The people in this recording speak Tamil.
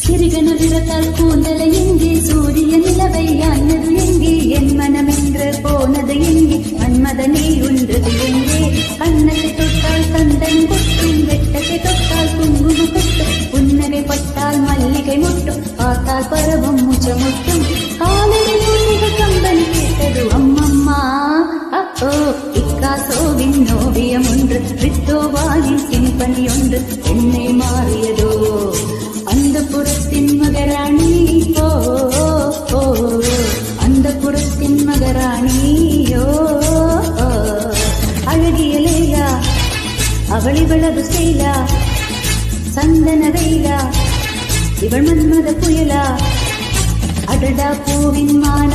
சிறிகன விரத்தால் கூந்தலை எங்கே சூரிய நிலவை ஆனது எங்கே என் மனமென்று போனது எங்கே மன்மதனே ஒன்றது எங்கே கண்ணத்தை தொட்டால் கந்தன் கொட்டும் வெட்டத்தை தொட்டால் குங்கும கொட்டும் புன்னகை பட்டால் மல்லிகை முட்டும் பார்த்தால் பரவம் முச்சமுட்டும் காலடி மூலிகை கம்பன் கேட்டது அம்மம்மா அப்போ பிக்காசோவின் ஓவியம் ஒன்று வித்தோவாவின் சிம்பனி ஒன்று என்னை மாறியதோ அந்த புறத்தின் மகராணி ஓ ஓ அந்த புறத்தின் மகராணியோ அழகிய லேலா அவள் இவளது செய்லா சந்தன வெயிலா இவள் மன்மத புயலா அடடா பூவின் மான